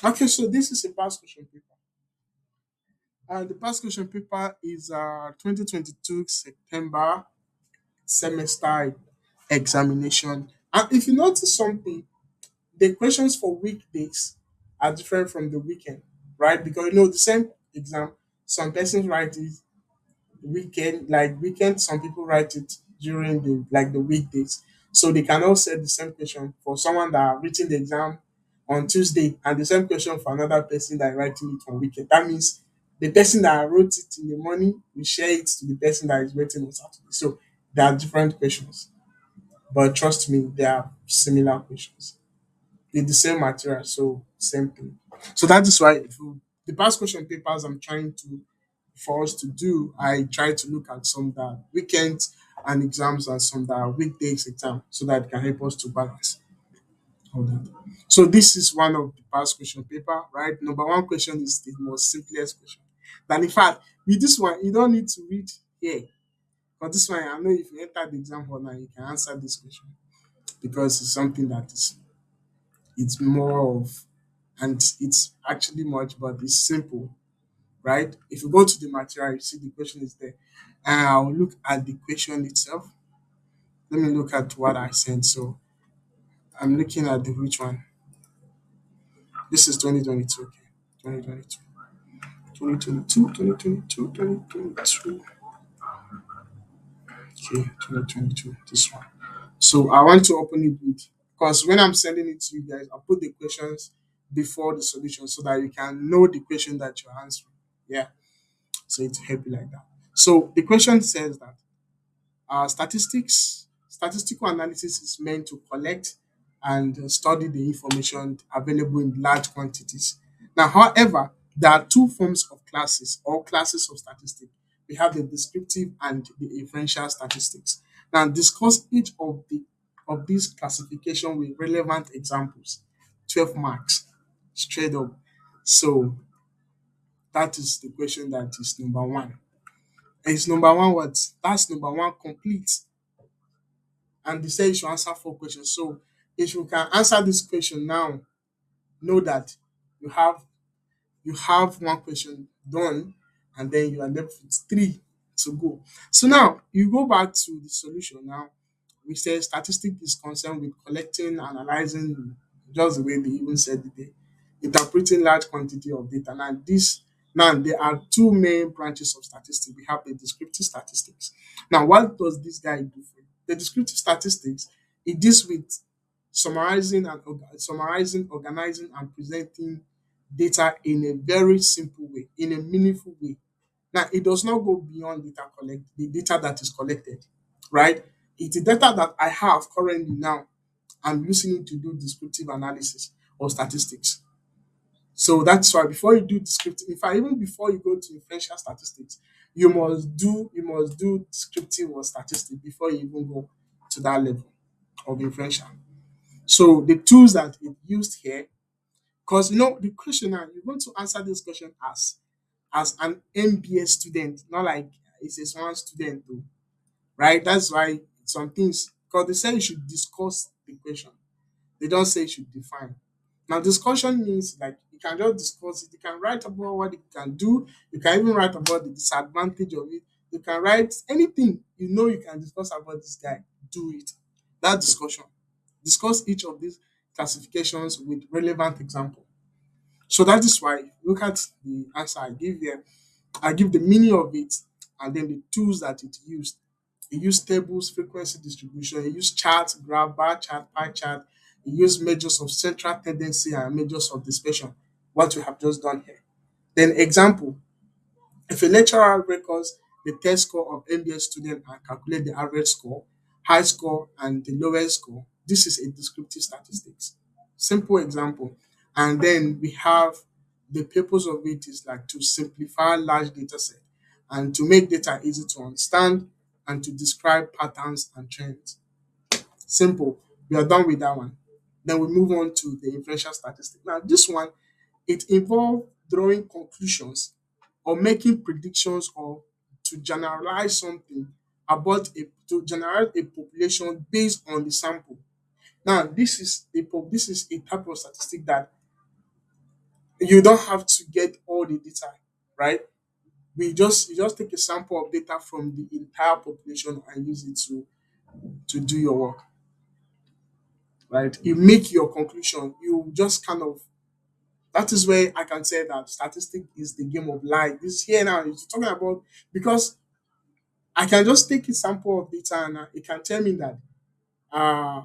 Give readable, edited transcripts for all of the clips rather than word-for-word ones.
Okay, so this is a past question paper. And the past question paper is 2022 September semester examination. And if you notice something, the questions for weekdays are different from the weekend, right? Because the same exam, some persons write it weekend, like weekend, some people write it during the weekdays. So they cannot set the same question for someone that are written the exam on Tuesday and the same question for another person that writing it on weekend. That means the person that wrote it in the morning will share it to the person that is waiting on Saturday. So there are different questions. But trust me, they are similar questions. It's the same material, so same thing. So that is why the past question papers I'm trying to for us to do, I try to look at some that are weekends and exams and some that are weekdays exam so that it can help us to balance all that. So this is one of the past question paper, right? Number one question is the most simplest question. Then in fact, with this one, you don't need to read here. But this one, I know if you enter the exam hall now, you can answer this question because it's something that is it's more of and it's actually much, but it's simple, right? If you go to the material, you see the question is there. And I'll look at the question itself. Let me look at what I sent. So I'm looking at the which one. This is 2022. Okay. 2022. 2022, 2022, 2022. Okay, 2022. This one. So I want to open it with because when I'm sending it to you guys, I'll put the questions before the solution so that you can know the question that you're answering. Yeah. So it help you like that. So the question says that statistical analysis is meant to collect and study the information available in large quantities. Now, however, there are two forms of classes or classes of statistics. We have the descriptive and the inferential statistics. Now, discuss each of these classification with relevant examples. 12 marks straight up. So that is the question that is number one. It's number one what? That's number one complete. And they say you should answer four questions. So if you can answer this question now, know that you have you have one question done and then you are left with three to go. So now you go back to the solution now. We say statistics is concerned with collecting, analyzing, just the way they even said it, interpreting large quantity of data. Now there are two main branches of statistics. We have the descriptive statistics. Now, what does this guy do for you? The descriptive statistics it deals with summarizing, organizing, and presenting data in a very simple way, in a meaningful way. Now, it does not go beyond the data that is collected, right? It's the data that I have currently now. I'm using it to do descriptive analysis or statistics. So that's why before you do descriptive, in fact, even before you go to inferential statistics, you must do descriptive or statistics before you even go to that level of inferential. So the tools that it used here, because the question now, you're going to answer this question as an MBA student, not like it's a one student though, right? That's why some things because they say you should discuss the question. They don't say you should define. Now discussion means like you can just discuss it. You can write about what it can do. You can even write about the disadvantage of it. You can write anything you can discuss about this guy. Do it. That discussion. Discuss each of these classifications with relevant example. So that is why look at the answer I give here. I give the meaning of it and then the tools that it used. It used tables, frequency distribution, it used charts, graph, bar chart, pie chart, it used measures of central tendency and measures of dispersion. What we have just done here. Then example, if a lecturer records the test score of MBA student and calculate the average score, high score, and the lowest score, this is a descriptive statistics. Simple example. And then we have the purpose of it is like to simplify large data set and to make data easy to understand and to describe patterns and trends. Simple. We are done with that one. Then we move on to the inferential statistics. Now, this one, it involves drawing conclusions or making predictions or to generalize something to generalize a population based on the sample. Now, this is a type of statistic that You don't have to get all the data, right? You just take a sample of data from the entire population and use it to do your work, right? You make your conclusion. You just kind of that is where I can say that statistic is the game of life. This here now is talking about because I can just take a sample of data and it can tell me that uh,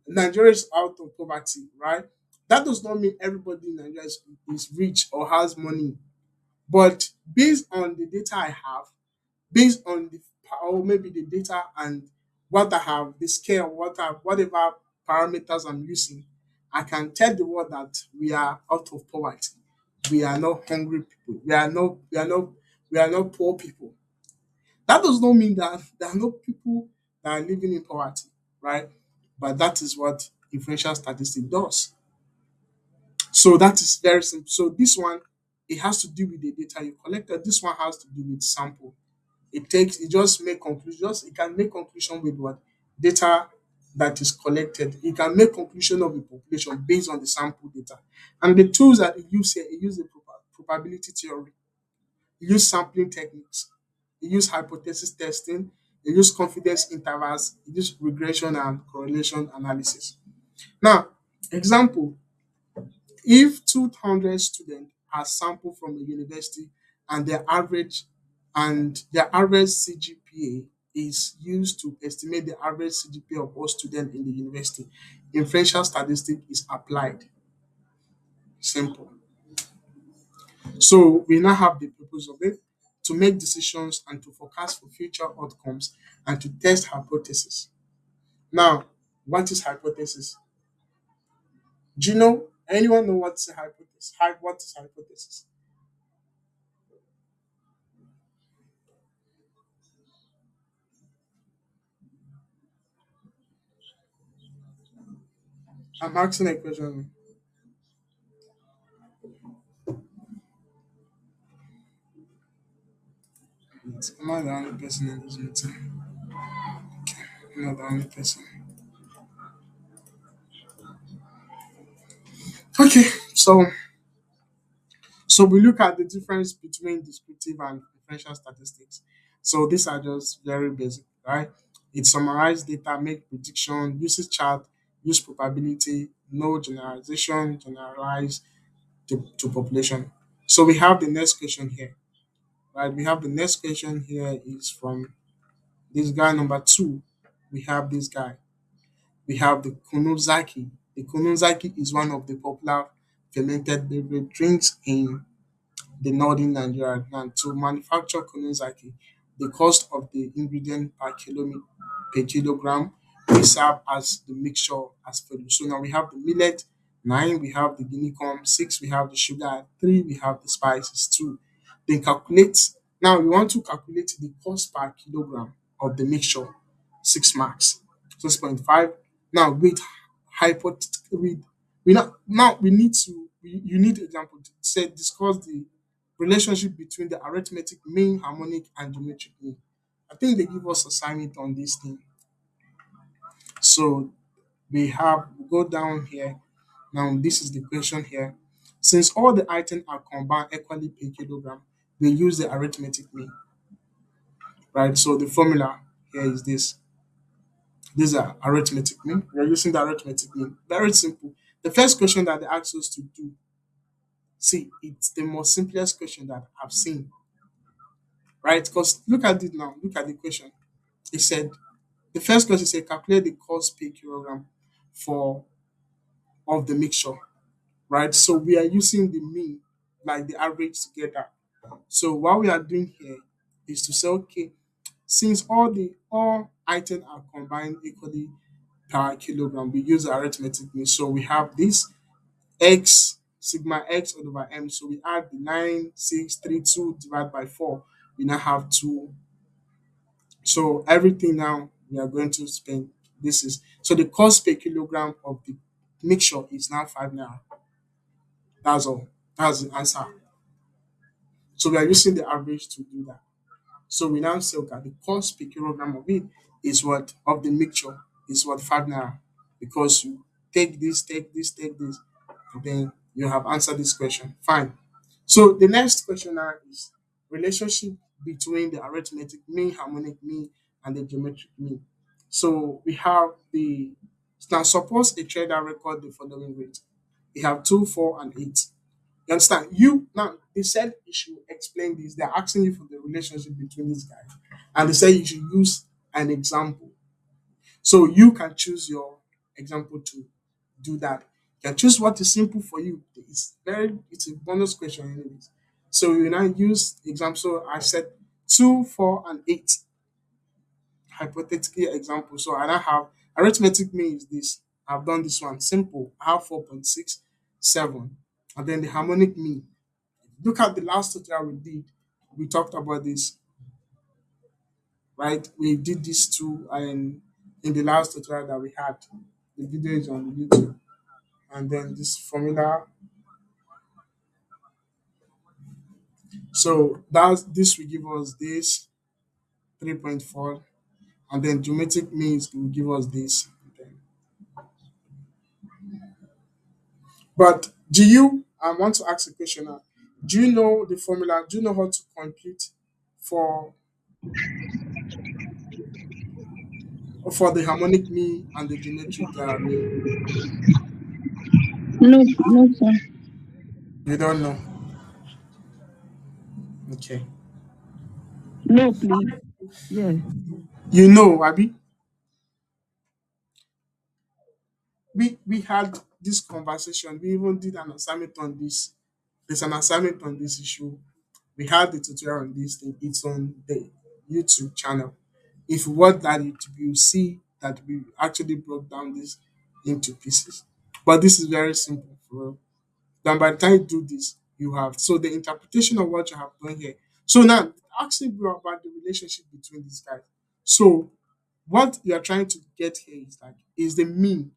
Nigeria is out of poverty, right? That does not mean everybody in Nigeria is rich or has money. But based on the data I have, based on the or maybe the data and what I have, the scale, whatever parameters I'm using, I can tell the world that we are out of poverty. We are not hungry people. We are not poor people. That does not mean that there are no people that are living in poverty, right? But that is what differential statistic does. So that is very simple. So this one, it has to do with the data you collected. This one has to do with sample. It just make conclusion. Just it can make conclusion with what data that is collected. It can make conclusion of the population based on the sample data. And the tools that it use here, it use the probability theory, it use sampling techniques, it use hypothesis testing, it use confidence intervals, it use regression and correlation analysis. Now, example, if 200 students are sampled from a university and their average CGPA is used to estimate the average CGPA of all students in the university, inferential statistic is applied. Simple. So we now have the purpose of it to make decisions and to forecast for future outcomes and to test hypotheses. Now, what is hypothesis? Do you know anyone know what's a hypothesis? What is hypothesis? I'm asking a question. I'm not the only person in this meeting. I'm not the only person. Okay, so we look at the difference between descriptive and differential statistics. So these are just very basic, right? It summarizes data, make prediction, uses chart, use probability, no generalization, generalize to population. So we have the next question here, right? We have the next question here is from this guy number two. We have this guy. We have the kunuzaki. The kunuzaki is one of the popular fermented beverage drinks in the northern Nigeria. And to manufacture kunuzaki, the cost of the ingredient per kilogram we serve as the mixture as follows. So now we have the millet, nine, we have the guinea corn, six, we have the sugar, three, we have the spices, two. Then calculate. Now we want to calculate the cost per kilogram of the mixture, 6 marks, 6.5. Now with with we now we need to you need example to say discuss the relationship between the arithmetic mean, harmonic, and geometric mean. I think they give us assignment on this thing. So we go down here. Now this is the question here. Since all the items are combined equally per kilogram, we use the arithmetic mean, right? So the formula here is this. These are arithmetic mean. We are using the arithmetic mean. Very simple. The first question that they ask us to do, see, it's the most simplest question that I've seen, right? Because look at it now. Look at the question. It said the first question said calculate the cost per kilogram for of the mixture, right? So we are using the mean, like the average together. So what we are doing here is to say, okay, since all items are combined equally per kilogram, we use arithmetic mean. So we have this x sigma x all over m. So we add the 9, 6, 3, 2 divided by 4. We now have 2. So everything now we are going to spend. This is so the cost per kilogram of the mixture is now 5 naira. That's all. That's the answer. So we are using the average to do that. So we now say, okay, the cost per kilogram of it is what of the mixture is what 5 naira because you take this, and then You have answered this question. Fine. So the next question now is relationship between the arithmetic mean, harmonic mean, and the geometric mean. So we have the now suppose a trader record the following rate. We have 2, 4, and 8. You understand? You now they said you should explain this. They're asking you for the relationship between these guys. And they say you should use an example. So you can choose your example to do that. You can choose what is simple for you. It's a bonus question anyways. So you now use example. So I said 2, 4, and 8 hypothetical example. So I now have arithmetic means this. I've done this one simple. I have 4.67. And then the harmonic mean. Look at the last tutorial we did. We talked about this, right? We did this too and in the last tutorial that we had. The video is on YouTube. And then this formula. So that's this will give us this 3.4, and then geometric means will give us this. But do you? I want to ask a question now. Do you know the formula? Do you know how to compute for for the harmonic mean and the geometric mean? No, no, sir. You don't know. Okay. No, please. Yes. You know, Abby. We had this conversation. We even did an assignment on this. There's an assignment on this issue. We had the tutorial on this thing. It's on the YouTube channel. If you want that YouTube, you see that we actually broke down this into pieces. But this is very simple for real. Then by the time you do this, you have so the interpretation of what you have done here. So now asking you about the relationship between these guys. So what you are trying to get here is like is the mean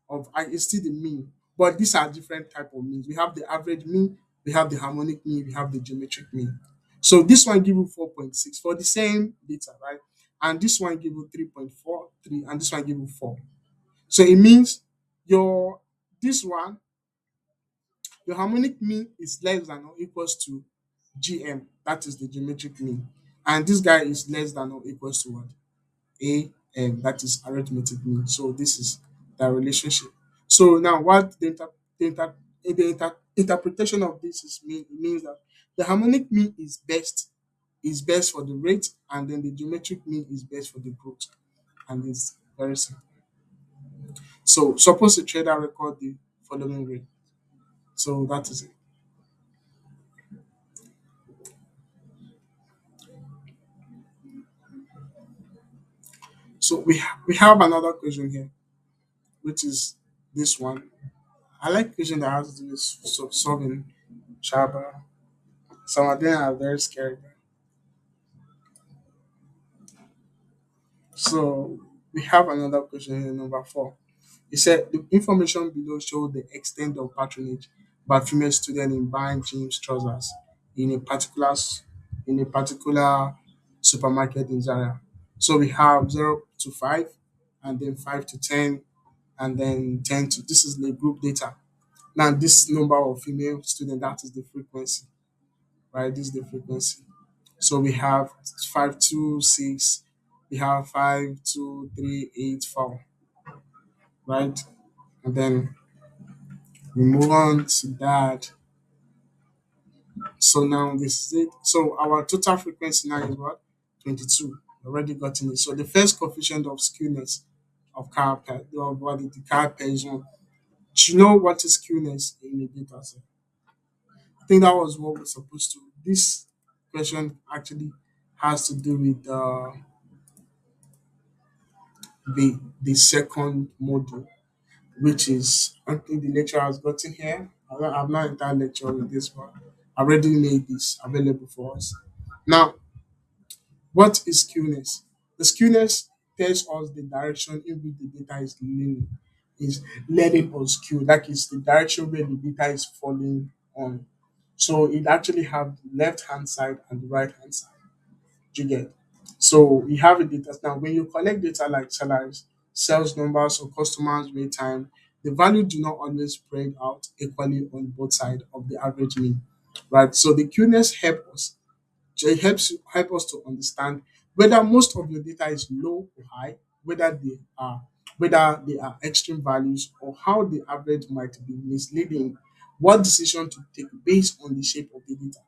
of I is still the mean, but these are different type of means. We have the average mean, we have the harmonic mean, we have the geometric mean. So this one give you 4.6 for the same data, right? And this one give you 3.43, and this one give you 4. So it means your this one, your harmonic mean is less than or equals to GM. That is the geometric mean. And this guy is less than or equals to what? A that is arithmetic mean. So this is the relationship. So now what the interpretation of this is mean it means that the harmonic mean is best for the rate, and then the geometric mean is best for the growth. And it's very simple. So suppose a trader record the following rate. So that is it. So we have another question here, which is this one. I like question that has to do with solving Shabba. Some of them are very scary. So we have another question here, number 4. He said the information below show the extent of patronage by female student in buying jeans trousers in a in a particular supermarket in Zaria. So we have 0 to 5, and then 5 to 10, and then 10 to this is the group data. Now this number of female student that is the frequency, right? This is the frequency. So we have 5, 2, 6, we have 5, 2, 3, 8, 4, right? And then we move on to that. So now this is it. So our total frequency now is what? 22. Already gotten it. So the first coefficient of skewness of car pair of what the car pair is one. Do you know what is skewness in the data set? I think that was what we're supposed to. This question actually has to do with the second module, which is I think the lecturer has gotten here. I've not entered lecture with this one. I already made this available for us. Now, what is skewness? The skewness tells us the direction in which the data is leaning or skewed. That is the direction where the data is falling on. So it actually have the left hand side and the right hand side. Do you get? So we have a data now. When you collect data like salaries, sales numbers, or customers wait time, the value do not always spread out equally on both sides of the average mean, right? So the cuteness help us to understand whether most of your data is low or high, whether they are extreme values, or how the average might be misleading what decision to take based on the shape of the data.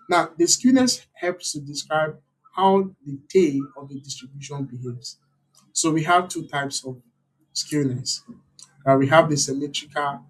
Now, the skewness helps to describe how the tail of the distribution behaves. So we have two types of skewness. We have the symmetrical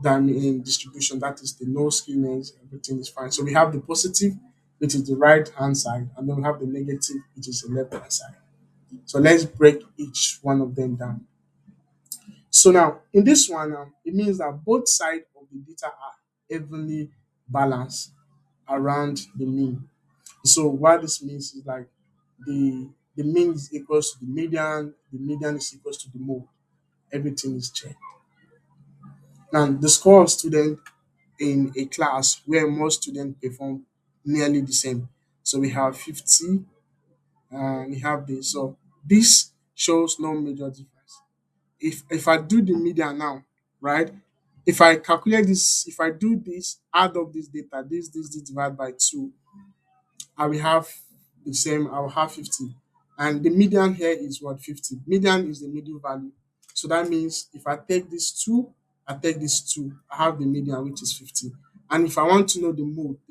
in distribution, that is the no skewness, everything is fine. So we have the positive, which is the right hand side, and then we have the negative, which is the left hand side. So let's break each one of them down. So now in this one, it means that both sides of the data are evenly balanced around the mean. So what this means is like the mean is equals to the median is equals to the mode. Everything is checked. Now the score of student in a class where most students perform nearly the same. So we have 50 and we have this. So this shows no major difference. If I do the median now, right? If I calculate this, if I do this, add up this data, this divide by two, I will have the same, I will have 50. And the median here is what? 50. Median is the middle value. So that means if I take this two, I take this two, I have the median, which is 50. And if I want to know the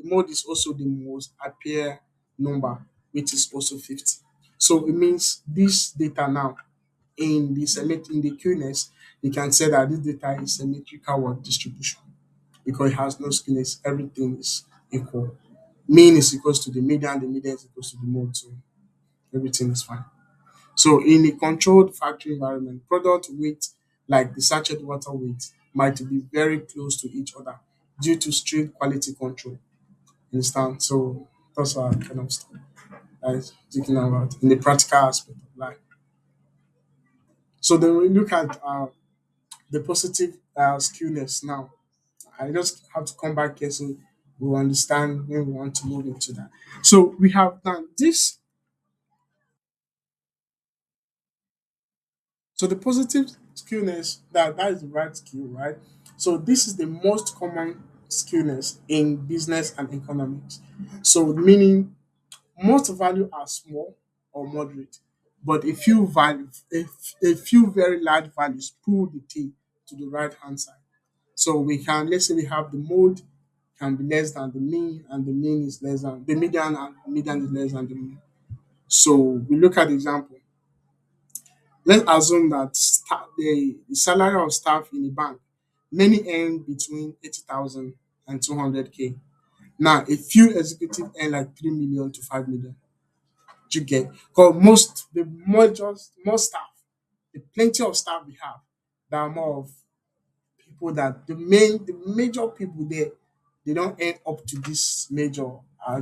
mode is also the most appear number, which is also 50. So it means this data now in the QNS, you can say that this data is symmetrical word distribution because it has no skewness. Everything is equal. Mean is equals to the median is equals to the mode, so everything is fine. So in a controlled factory environment, product weight like the sachet water weight might be very close to each other due to strict quality control. Understand? So that's what I kind of stuff I was thinking about in the practical aspect of life. So then we look at the positive skewness now. I just have to come back here so we will understand when we want to move into that. So we have done this. So the positive skewness, that is the right skew, right? So this is the most common skewness in business and economics. So meaning most value are small or moderate, but a few very large values pull the tail to the right hand side. So we can, let's say we have the mode can be less than the mean, and the mean is less than the median, and median is less than the mean. So we look at the example. Let's assume that the salary of staff in a bank, many earn between 80,000 and 200K. Now, a few executives earn like 3 million to 5 million. Do you get? Because most staff, the plenty of staff we have, that are more of people that the major people there, they don't earn up to this major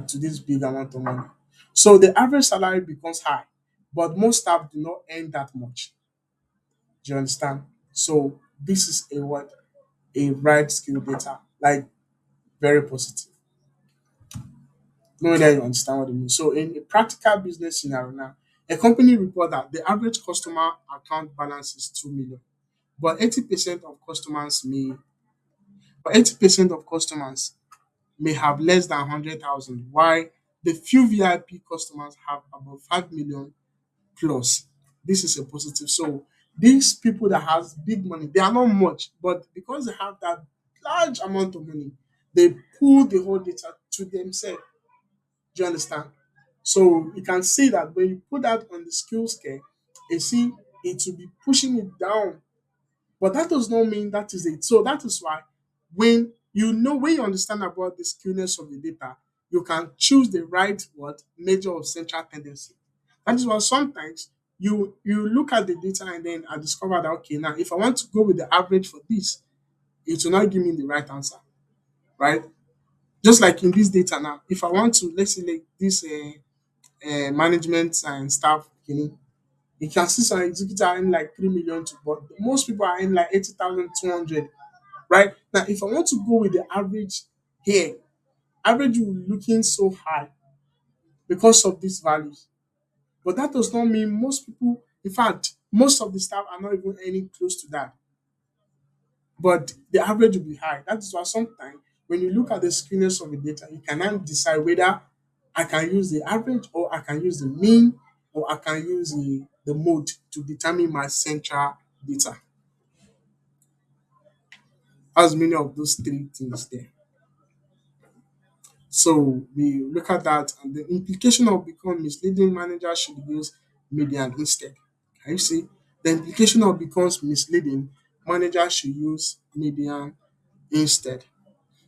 to this big amount of money. So the average salary becomes high, but most staff do not earn that much. Do you understand? So this is a what? A right skill data, like very positive. Knowing that you understand what it means. So in a practical business scenario now, a company report that the average customer account balance is 2 million, but 80% of customers may but 80% of customers may have less than 100,000, while the few VIP customers have about 5 million plus. This is a positive. So these people that has big money, they are not much, but because they have that large amount of money, they pull the whole data to themselves. Do you understand? So you can see that when you put that on the skill scale, you see it will be pushing it down, but that does not mean that is it. So that is why when you understand about the skewness of the data, you can choose the right what measure of central tendency. That is why sometimes you look at the data and then I discover that okay, now if I want to go with the average for this, it will not give me the right answer, right? Just like in this data now, if I want to let's say like this management and staff, you can see some executives are in like 3 million to, but most people are in like 80,200. Right now, if I want to go with the average here, average will be looking so high because of these values. But that does not mean most people, in fact, most of the staff are not even any close to that. but the average will be high. That is why sometimes when you look at the skewness of the data, you cannot decide whether I can use the average or I can use the mean or I can use the mode to determine my central data. As many of those three things there. So we look at that and the implication of become misleading manager should use median instead. Can you see? The implication of becomes misleading, manager should use median instead.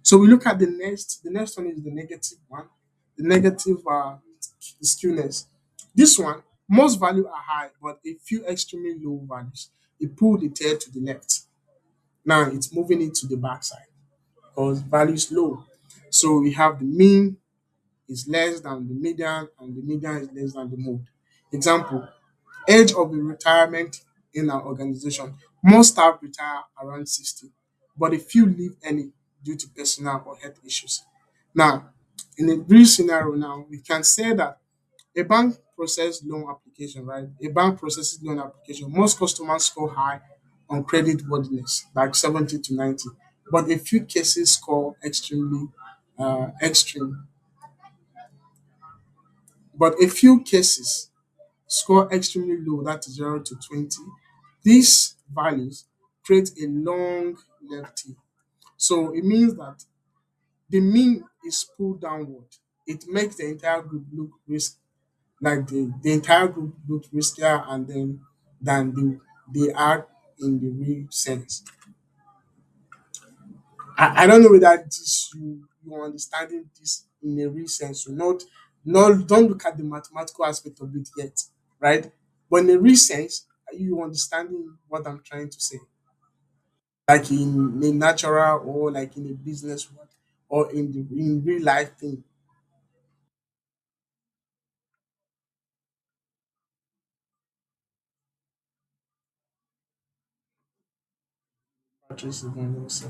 So we look at the next one is the negative one, the negative skewness. This one, most value are high, but a few extremely low values. It pull the tail to the left. Now it's moving it to the backside because value is low. So we have the mean is less than the median, and the median is less than the mode. Example, age of the retirement in our organization. Most staff retire around 60, but a few leave early due to personal or health issues. Now, in a brief scenario now, we can say that a bank process loan application, right? A bank processes loan application. Most customers score high on credit worthiness, like 70 to 90, but a few cases score extremely extreme. But a few cases score extremely low, that is 0 to 20. These values create a long left T. So it means that the mean is pulled downward. It makes the entire group look risk like the entire group look riskier and then than they are in the real sense. I don't know whether this you understanding this in a real sense. So not don't look at the mathematical aspect of it yet, right? But in a real sense, are you understanding what I'm trying to say? Like in a natural or like in a business world or in real life thing. Patrice is going to say.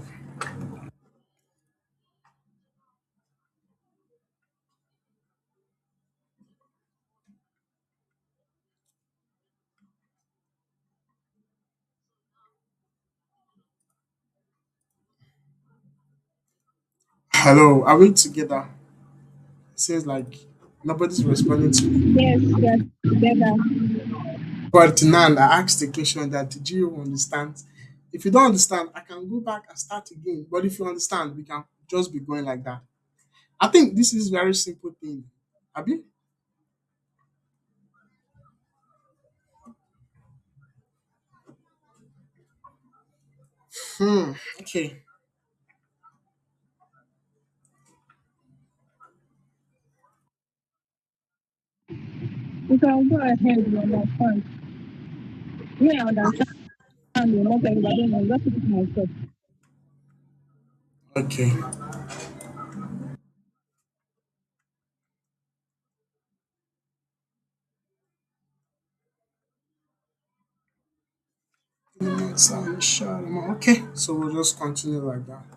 Hello, are we together? It says like nobody's responding to me. Yes, we are together. But now I asked the question that did you understand? If you don't understand, I can go back and start again. But if you understand, we can just be going like that. I think this is very simple thing. Abi? Okay. You can go ahead, you understand. Me, I understand you, not everybody knows. That's it myself. Okay. Okay. So we'll just continue like that.